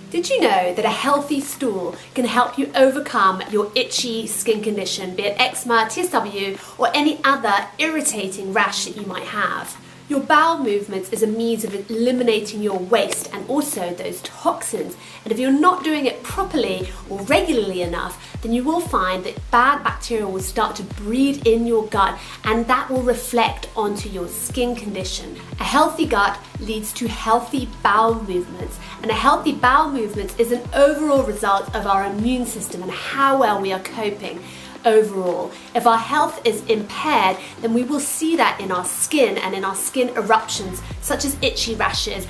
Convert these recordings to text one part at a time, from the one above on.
Did you know that a healthy stool can help you overcome your itchy skin condition, be it eczema, TSW, or any other irritating rash that you might have? Your bowel movements is a means of eliminating your waste and also those toxins. And if you're not doing it properly or regularly enough, then you will find that bad bacteria will start to breed in your gut, and that will reflect onto your skin condition. A healthy gut leads to healthy bowel movements, and a healthy bowel movements is an overall result of our immune system and how well we are coping. Overall, if our health is impaired, then we will see that in our skin and in our skin eruptions, such as itchy rashes,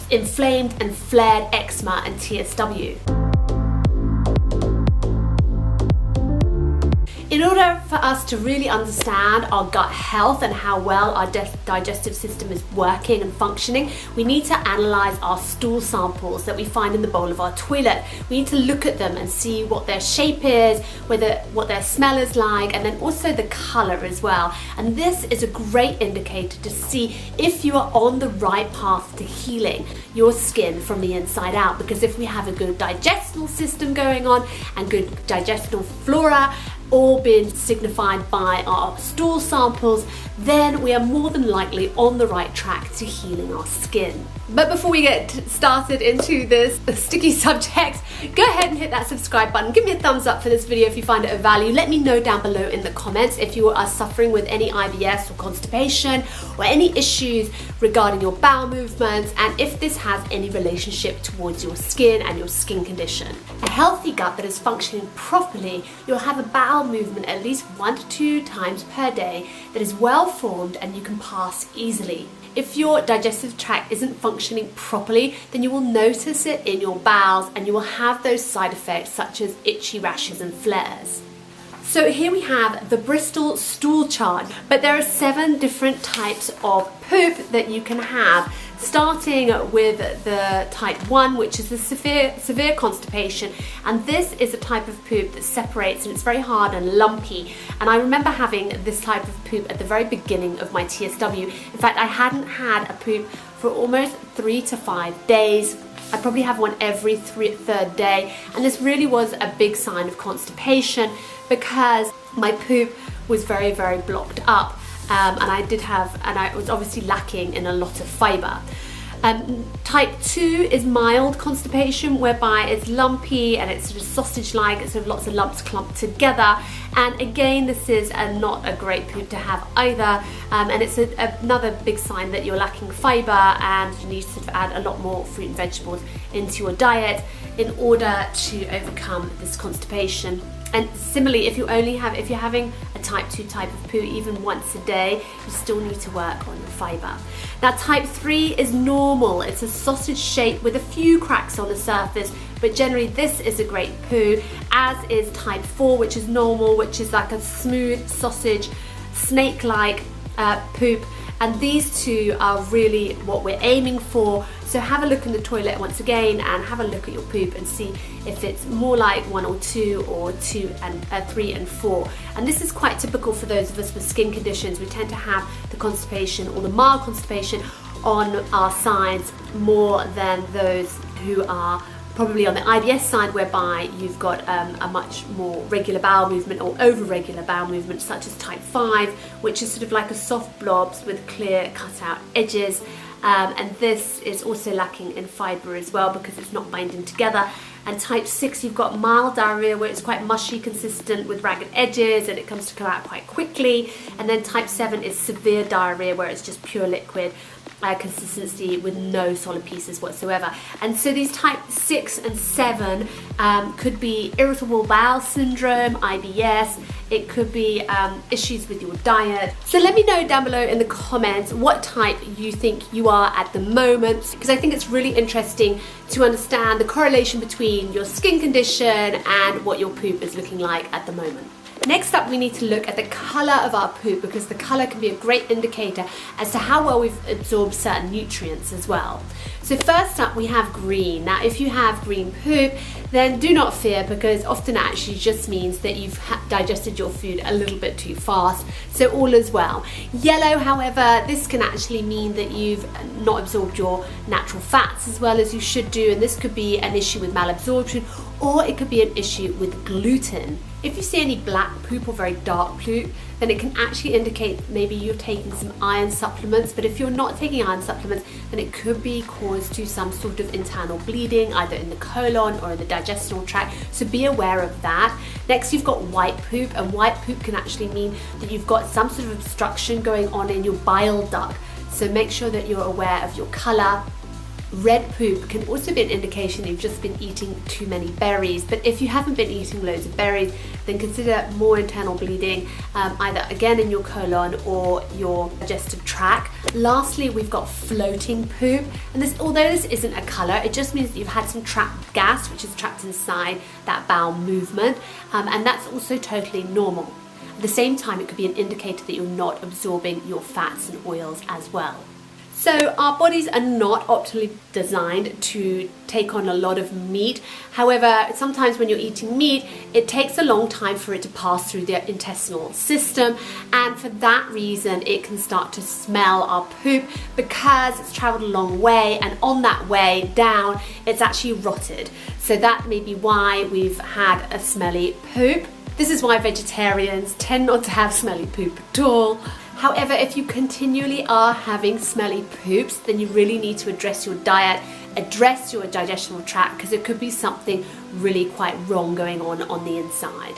inflamed and flared eczema and TSW. In order for us to really understand our gut health and how well our digestive system is working and functioning, we need to analyze our stool samples that we find in the bowl of our toilet. We need to look at them and see what their shape is, what their smell is like, and then also the color as well. And this is a great indicator to see if you are on the right path to healing your skin from the inside out. Because if we have a good digestional system going on and good digestional flora, all being signified by our stool samples, then we are more than likely on the right track to healing our skin. But before we get started into this sticky subject, go ahead and hit that subscribe button. Give me a thumbs up for this video if you find it of value. Let me know down below in the comments if you are suffering with any IBS or constipation or any issues regarding your bowel movements, and if this has any relationship towards your skin and your skin condition. A healthy gut that is functioning properly, you'll have a bowel movement at least 1 to 2 times per day that is well formed and you can pass easily. If your digestive tract isn't functioning properly, then you will notice it in your bowels and you will have those side effects such as itchy rashes and flares. So here we have the Bristol stool chart, but there are 7 different types of poop that you can have, starting with the type 1, which is the severe constipation, and this is a type of poop that separates and it's very hard and lumpy. And I remember having this type of poop at the very beginning of my TSW. In fact, I hadn't had a poop for almost 3 to 5 days. I probably have one every third day, and this really was a big sign of constipation because my poop was very, very blocked up, and I was obviously lacking in a lot of fibre. Type 2 is mild constipation, whereby it's lumpy and it's sort of sausage-like, it's sort of lots of lumps clumped together. And again, this is not a great poop to have either, and it's another big sign that you're lacking fibre and you need to sort of add a lot more fruit and vegetables into your diet in order to overcome this constipation. And similarly, if you're having a type 2 type of poo even once a day, you still need to work on your fibre. Now type 3 is normal. It's a sausage shape with a few cracks on the surface, but generally this is a great poo, as is type 4, which is normal, which is like a smooth sausage, snake-like poop. And these two are really what we're aiming for. So have a look in the toilet once again and have a look at your poop and see if it's more like 1 or 2 or 2 and 3 and 4. And this is quite typical for those of us with skin conditions. We tend to have the constipation or the mild constipation on our sides more than those who are probably on the IBS side, whereby you've got a much more regular bowel movement or over-regular bowel movement, such as type 5, which is sort of like a soft blobs with clear cut-out edges. And this is also lacking in fibre as well because it's not binding together. And type 6, you've got mild diarrhea where it's quite mushy, consistent with ragged edges, and it comes to come out quite quickly. And then type 7 is severe diarrhea where it's just pure liquid consistency with no solid pieces whatsoever. And so these type 6 and 7 could be irritable bowel syndrome, IBS. It could be issues with your diet. So let me know down below in the comments what type you think you are at the moment, because I think it's really interesting to understand the correlation between your skin condition and what your poop is looking like at the moment. Next up, we need to look at the colour of our poop, because the colour can be a great indicator as to how well we've absorbed certain nutrients as well. So first up, we have green. Now, if you have green poop, then do not fear, because often it actually just means that you've digested your food a little bit too fast, so all is well. Yellow, however, this can actually mean that you've not absorbed your natural fats as well as you should do, and this could be an issue with malabsorption, or it could be an issue with gluten. If you see any black poop or very dark poop, then it can actually indicate maybe you're taking some iron supplements, but if you're not taking iron supplements, then it could be caused to some sort of internal bleeding, either in the colon or in the digestional tract, so be aware of that. Next, you've got white poop, and white poop can actually mean that you've got some sort of obstruction going on in your bile duct, so make sure that you're aware of your colour. Red poop can also be an indication you've just been eating too many berries, but if you haven't been eating loads of berries, then consider more internal bleeding, either again in your colon or your digestive tract. Lastly, we've got floating poop, and this, although this isn't a colour, it just means that you've had some trapped gas which is trapped inside that bowel movement, and that's also totally normal. At the same time, it could be an indicator that you're not absorbing your fats and oils as well. So our bodies are not optimally designed to take on a lot of meat. However, sometimes when you're eating meat, it takes a long time for it to pass through the intestinal system, and for that reason it can start to smell our poop because it's traveled a long way, and on that way down it's actually rotted. So that may be why we've had a smelly poop. This is why vegetarians tend not to have smelly poop at all. However, if you continually are having smelly poops, then you really need to address your diet, address your digestional tract, because it could be something really quite wrong going on the inside.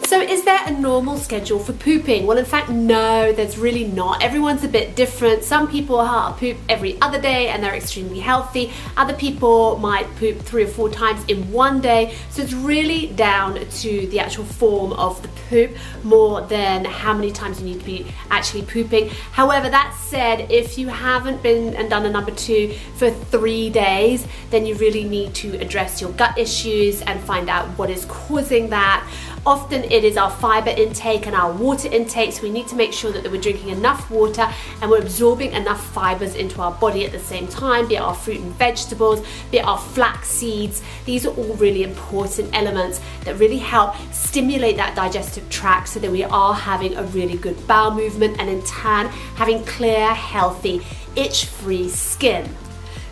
So is there a normal schedule for pooping? Well, in fact, no, there's really not. Everyone's a bit different. Some people poop every other day and they're extremely healthy. Other people might poop 3 or 4 times in one day. So it's really down to the actual form of the poop more than how many times you need to be actually pooping. However, that said, if you haven't been and done a number 2 for 3 days, then you really need to address your gut issues and find out what is causing that. Often it is our fiber intake and our water intake, so we need to make sure that we're drinking enough water and we're absorbing enough fibers into our body at the same time, be it our fruit and vegetables, be it our flax seeds. These are all really important elements that really help stimulate that digestive tract so that we are having a really good bowel movement, and in turn having clear, healthy, itch-free skin.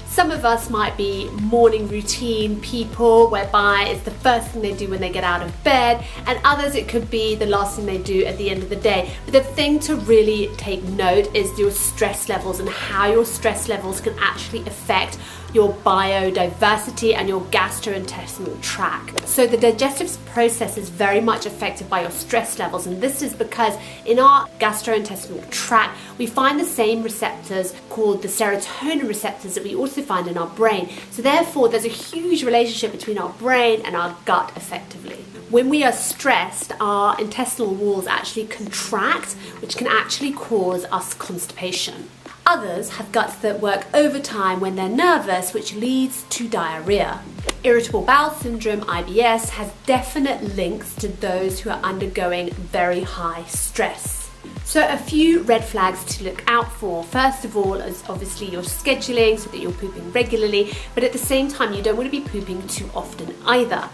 Some of us might be morning routine people, whereby it's the first thing they do when they get out of bed, and others it could be the last thing they do at the end of the day. But the thing to really take note is your stress levels and how your stress levels can actually affect your biodiversity and your gastrointestinal tract. So the digestive process is very much affected by your stress levels, and this is because in our gastrointestinal tract we find the same receptors called the serotonin receptors that we also find in our brain. So therefore there's a huge relationship between our brain and our gut effectively. When we are stressed, our intestinal walls actually contract, which can actually cause us constipation. Others have guts that work overtime when they're nervous, which leads to diarrhea. Irritable bowel syndrome, IBS, has definite links to those who are undergoing very high stress. So a few red flags to look out for. First of all is obviously your scheduling, so that you're pooping regularly, but at the same time you don't want to be pooping too often either.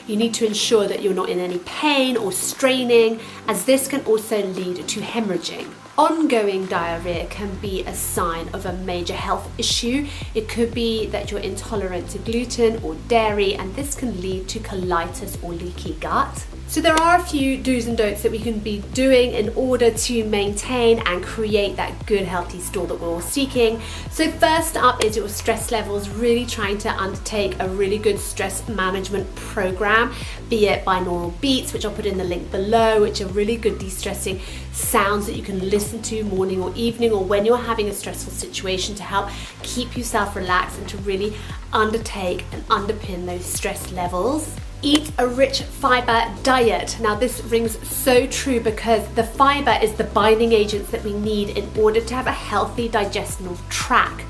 You need to ensure that you're not in any pain or straining, as this can also lead to hemorrhaging. Ongoing diarrhea can be a sign of a major health issue. It could be that you're intolerant to gluten or dairy, and this can lead to colitis or leaky gut. So there are a few do's and don'ts that we can be doing in order to maintain and create that good healthy stool that we're all seeking. So first up is your stress levels, really trying to undertake a really good stress management program, be it Binaural Beats, which I'll put in the link below, which are really good de-stressing sounds that you can listen to morning or evening, or when you're having a stressful situation, to help keep yourself relaxed and to really undertake and underpin those stress levels. Eat a rich fiber diet. Now this rings so true because the fiber is the binding agents that we need in order to have a healthy digestional tract.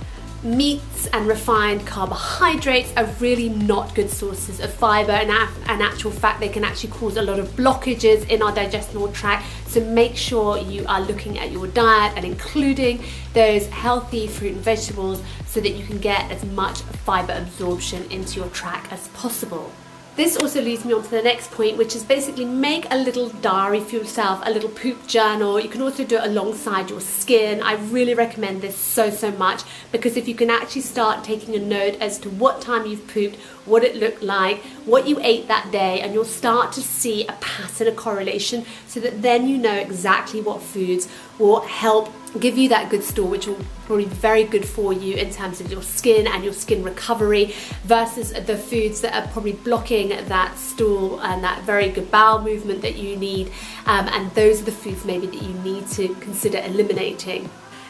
Meats and refined carbohydrates are really not good sources of fiber, and in actual fact they can actually cause a lot of blockages in our digestional tract. So make sure you are looking at your diet and including those healthy fruit and vegetables so that you can get as much fiber absorption into your tract as possible. This also leads me on to the next point, which is basically make a little diary for yourself, a little poop journal. You can also do it alongside your skin. I really recommend this so much, because if you can actually start taking a note as to what time you've pooped, what it looked like, what you ate that day, and you'll start to see a pattern, a correlation, so that then you know exactly what foods will help give you that good stool, which will probably be very good for you in terms of your skin and your skin recovery, versus the foods that are probably blocking that stool and that very good bowel movement that you need, and those are the foods maybe that you need to consider eliminating.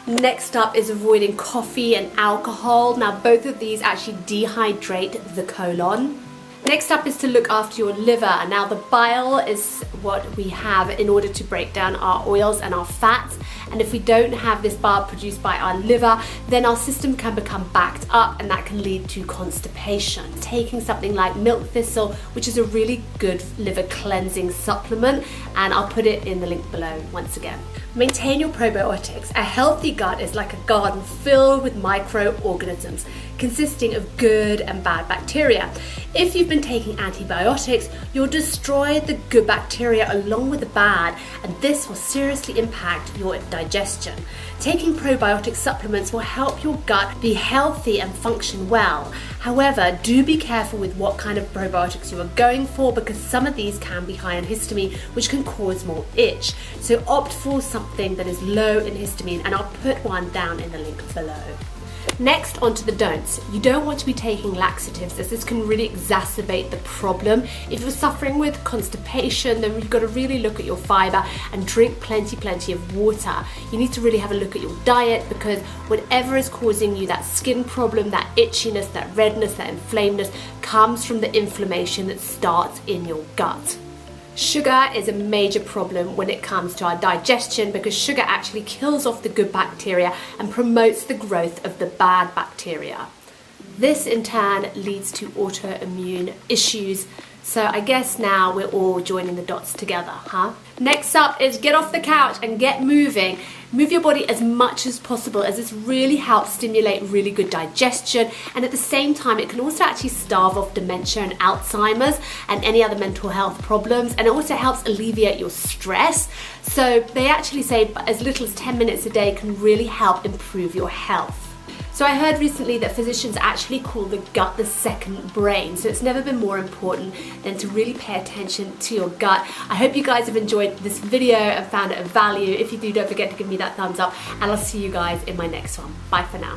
Next up is avoiding coffee and alcohol. Now both of these actually dehydrate the colon. Next up is to look after your liver. Now the bile is what we have in order to break down our oils and our fats, and if we don't have this bile produced by our liver, then our system can become backed up, and that can lead to constipation. Taking something like milk thistle, which is a really good liver cleansing supplement, and I'll put it in the link below once again. Maintain your probiotics. A healthy gut is like a garden filled with microorganisms consisting of good and bad bacteria. If you've been taking antibiotics, you'll destroy the good bacteria along with the bad, and this will seriously impact your digestion. Taking probiotic supplements will help your gut be healthy and function well. However, do be careful with what kind of probiotics you are going for, because some of these can be high in histamine, which can cause more itch. So opt for something that is low in histamine, and I'll put one down in the link below. Next, onto the don'ts. You don't want to be taking laxatives, as this can really exacerbate the problem. If you're suffering with constipation, then you've got to really look at your fiber and drink plenty of water. You need to really have a look at your diet, because whatever is causing you that skin problem, that itchiness, that redness, that inflamedness, comes from the inflammation that starts in your gut. Sugar is a major problem when it comes to our digestion, because sugar actually kills off the good bacteria and promotes the growth of the bad bacteria. This in turn leads to autoimmune issues. So I guess now we're all joining the dots together, huh? Next up is get off the couch and get moving. Move your body as much as possible, as this really helps stimulate really good digestion, and at the same time it can also actually stave off dementia and Alzheimer's and any other mental health problems, and it also helps alleviate your stress. So they actually say as little as 10 minutes a day can really help improve your health. So I heard recently that physicians actually call the gut the second brain, so it's never been more important than to really pay attention to your gut. I hope you guys have enjoyed this video and found it of value. If you do, don't forget to give me that thumbs up, and I'll see you guys in my next one. Bye for now.